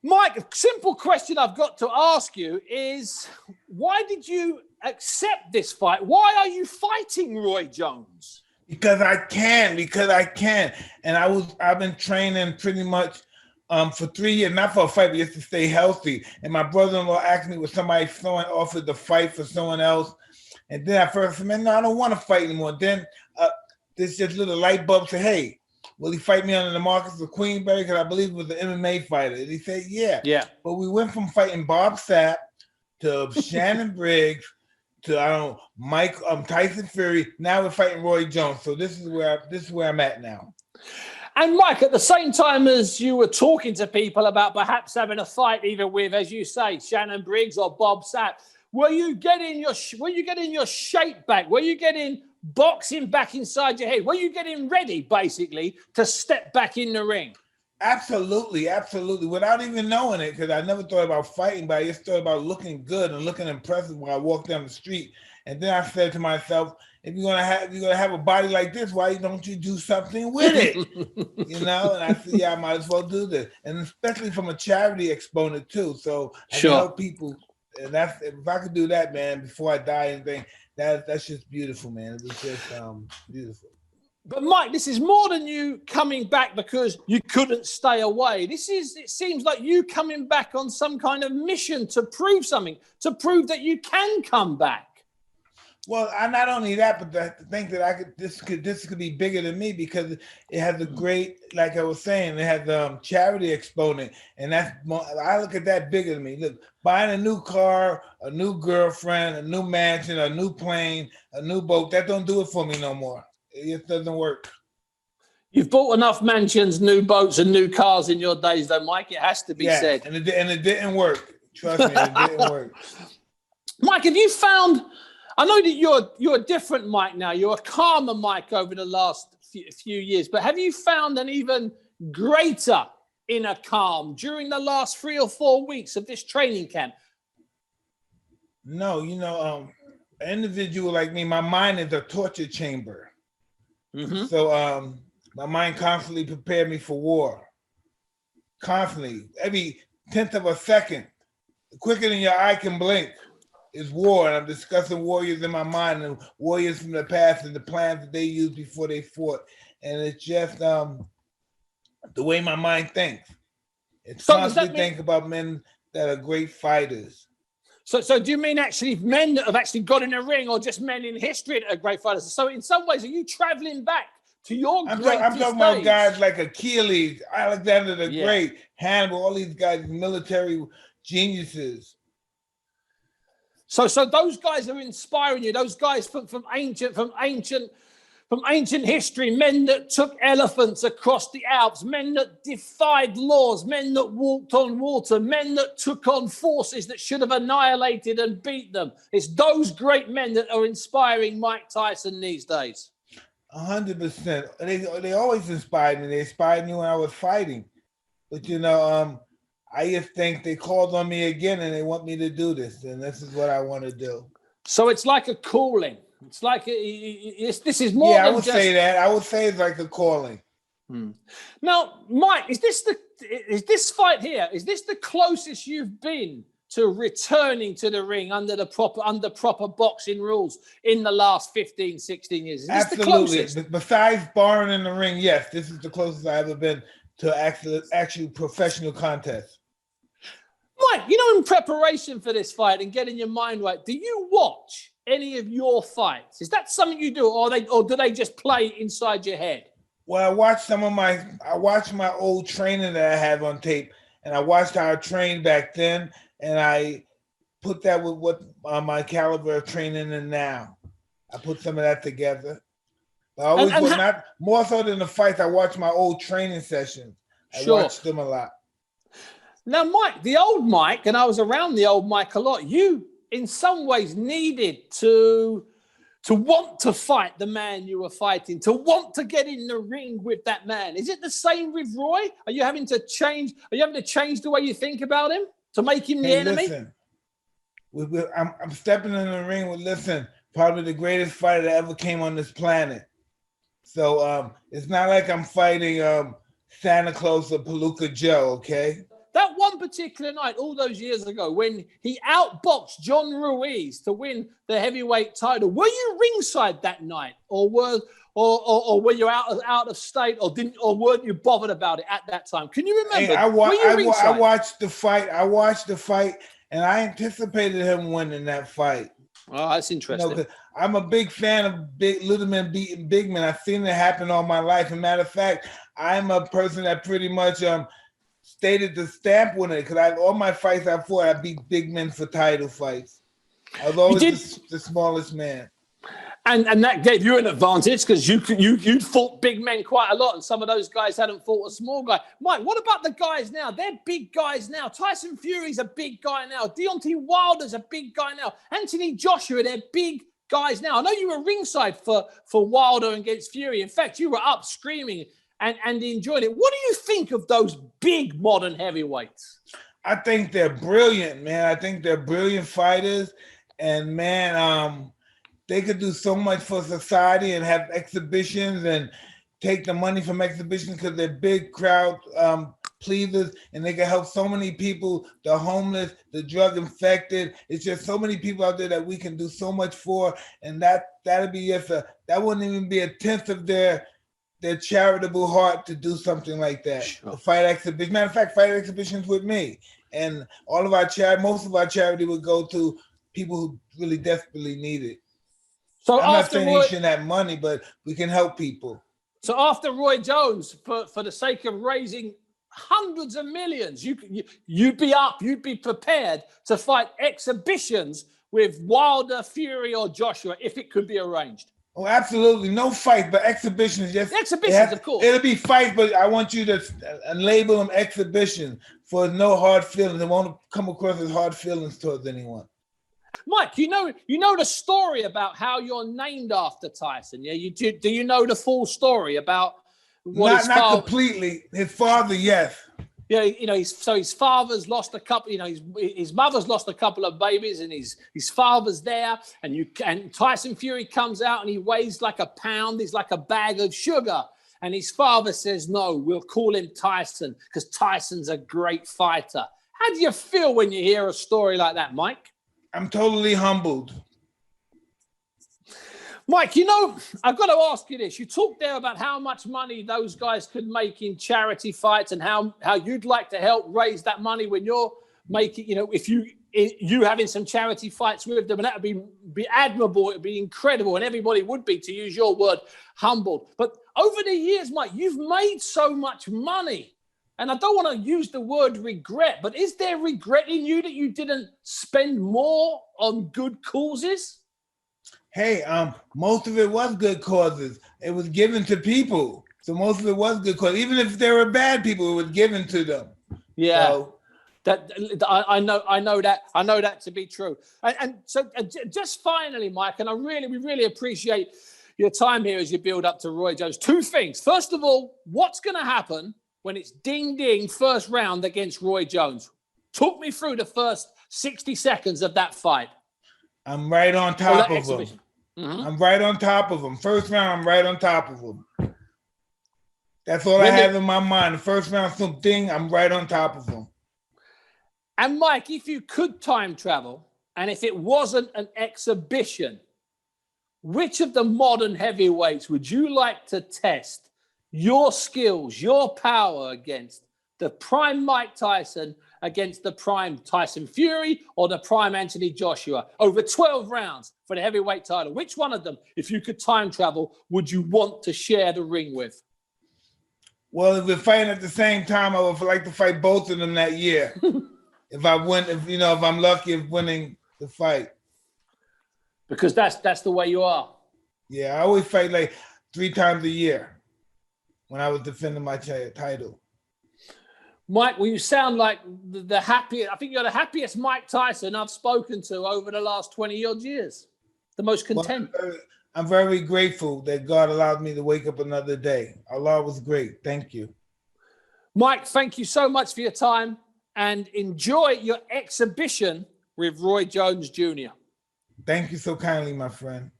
Mike, a simple question I've got to ask you is, why did you accept this fight? Why are you fighting Roy Jones? Because I can. And I've been training pretty much for 3 years, not for a fight, but just to stay healthy. And my brother-in-law asked me, was somebody offered the fight for someone else? And then I first said, man, no, I don't want to fight anymore. Then this just little light bulb said, hey, will he fight me under the Marcus of Queensberry? Because I believe it was an MMA fighter. And he said, yeah. Yeah. But we went from fighting Bob Sapp to Shannon Briggs to Tyson Fury. Now we're fighting Roy Jones. So this is where I'm at now. And Mike, at the same time as you were talking to people about perhaps having a fight, either with, as you say, Shannon Briggs or Bob Sapp, were you getting your shape back? Were you getting boxing back inside your head? Were you getting ready, basically, to step back in the ring? Absolutely. Without even knowing it, because I never thought about fighting, but I just thought about looking good and looking impressive when I walked down the street. And then I said to myself, if you're gonna have a body like this, why don't you do something with it? And I said, yeah, I might as well do this. And especially from a charity exponent too. So I can help people. And if I could do that, man, before I die and thing, that's just beautiful, man. It was just beautiful. But Mike, this is more than you coming back because you couldn't stay away. It seems like you coming back on some kind of mission to prove something, to prove that you can come back. Well, not only that, but to think that this could be bigger than me because it has a great, like I was saying, it has charity exponent, and I look at that bigger than me. Look, buying a new car, a new girlfriend, a new mansion, a new plane, a new boat, that don't do it for me no more. It just doesn't work. You've bought enough mansions, new boats, and new cars in your days, though, Mike. It has to be said. And it didn't work. Trust me, it didn't work. Mike, have you found? I know that you're a different Mike now. You're a calmer Mike over the last few years. But have you found an even greater inner calm during the last 3 or 4 weeks of this training camp? No, an individual like me, my mind is a torture chamber. Mm-hmm. So my mind constantly prepared me for war. Constantly. Every 10th of a second, quicker than your eye can blink, is war. And I'm discussing warriors in my mind and warriors from the past and the plans that they used before they fought. And it's just the way my mind thinks. It's constantly think about men that are great fighters. So do you mean actually men that have actually got in the ring, or just men in history that are great fighters? So in some ways, are you traveling back to your greatest days? I'm talking about guys like Achilles, Alexander the Great, Hannibal, all these guys, military geniuses. So those guys are inspiring you. Those guys from ancient history, men that took elephants across the Alps, men that defied laws, men that walked on water, men that took on forces that should have annihilated and beat them. It's those great men that are inspiring Mike Tyson these days. 100%. They always inspired me. They inspired me when I was fighting. But I just think they called on me again and they want me to do this, and this is what I want to do. So it's like a calling. It's like this is more. Yeah, I would say that. I would say it's like a calling. Now, Mike, is this fight here? Is this the closest you've been to returning to the ring under proper boxing rules in the last 15, 16 years? Is this Absolutely. The closest? Besides sparring in the ring, yes, this is the closest I've ever been to actual professional contest. Mike, in preparation for this fight and getting your mind right, do you watch any of your fights? Is that something you do, or do they just play inside your head? Well, I watched my old training that I have on tape, and I watched how I trained back then, and I put that with what my caliber of training in now. I put some of that together. But I always not more so than the fights. I watch my old training sessions. I watch them a lot. Now, Mike, the old Mike, and I was around the old Mike a lot. You, in some ways, needed to want to fight the man you were fighting, to want to get in the ring with that man. Is it the same with Roy? Are you having to change the way you think about him to make him the enemy? Listen, I'm stepping in the ring with, probably the greatest fighter that ever came on this planet. So it's not like I'm fighting Santa Claus or Palooka Joe, okay? that one particular night, all those years ago, when he outboxed John Ruiz to win the heavyweight title, were you ringside that night, or were you out of state, or weren't you bothered about it at that time? Can you remember? Hey, I watched the fight. I watched the fight, and I anticipated him winning that fight. Oh, that's interesting. You know, I'm a big fan of little men beating big men. I've seen it happen all my life. As a matter of fact, I'm a person that pretty much stated the stamp on it, because all my fights I fought, I beat big men for title fights. I was always the smallest man. And that gave you an advantage, because you'd fought big men quite a lot, and some of those guys hadn't fought a small guy. Mike, what about the guys now? They're big guys now. Tyson Fury's a big guy now. Deontay Wilder's a big guy now. Anthony Joshua, they're big guys now. I know you were ringside for Wilder against Fury. In fact, you were up screaming and enjoyed it. What do you think of those big modern heavyweights? I think they're brilliant, man. I think they're brilliant fighters, and man, they could do so much for society and have exhibitions and take the money from exhibitions, because they're big crowd pleasers, and they can help so many people, the homeless, the drug infected. It's just so many people out there that we can do so much for, and that'd be that wouldn't even be a tenth of their charitable heart to do something like that. Sure. Fight exhibition. Matter of fact, fight exhibitions with me, and all of our most of our charity would go to people who really desperately need it. So I'm not saying he shouldn't have money, but we can help people. So after Roy Jones, for the sake of raising hundreds of millions, you'd be prepared to fight exhibitions with Wilder, Fury, or Joshua if it could be arranged. Oh, absolutely. No fight, but exhibitions. Yes, exhibitions, of course. It'll be fights, but I want you to label them exhibitions for no hard feelings. It won't come across as hard feelings towards anyone. Mike, you know the story about how you're named after Tyson, yeah? Do you know the full story about what not completely. His father, yes. Yeah, his father's lost a couple. His mother's lost a couple of babies, and his father's there. And Tyson Fury comes out, and he weighs like a pound. He's like a bag of sugar. And his father says, "No, we'll call him Tyson because Tyson's a great fighter." How do you feel when you hear a story like that, Mike? I'm totally humbled. Mike, I've got to ask you this. You talked there about how much money those guys could make in charity fights, and how you'd like to help raise that money when you're making, if you having some charity fights with them, and that would be admirable. It would be incredible, and everybody would be, to use your word, humbled. But over the years, Mike, you've made so much money. And I don't want to use the word regret, but is there regret in you that you didn't spend more on good causes? Hey, most of it was good causes. It was given to people. So most of it was good causes. Even if there were bad people, it was given to them. Yeah. So, I know that to be true. And so just finally, Mike, and we really appreciate your time here as you build up to Roy Jones. Two things. First of all, what's going to happen when it's ding, ding, first round against Roy Jones? Talk me through the first 60 seconds of that fight. I'm right on top of him. Mm-hmm. I'm right on top of him. First round, I'm right on top of him. That's all I have in my mind. The first round, some ding, I'm right on top of him. And Mike, if you could time travel, and if it wasn't an exhibition, which of the modern heavyweights would you like to test your skills, your power against? The prime Mike Tyson against the prime Tyson Fury, or the prime Anthony Joshua over 12 rounds for the heavyweight title? Which one of them, if you could time travel, would you want to share the ring with? Well, if we're fighting at the same time, I would like to fight both of them that year. If I'm lucky of winning the fight. Because that's the way you are. Yeah, I always fight like 3 times a year when I was defending my title. Mike, well, you sound like the happiest. I think you're the happiest Mike Tyson I've spoken to over the last 20-odd years. The most content. Well, I'm very grateful that God allowed me to wake up another day. Allah was great. Thank you. Mike, thank you so much for your time, and enjoy your exhibition with Roy Jones Jr. Thank you so kindly, my friend.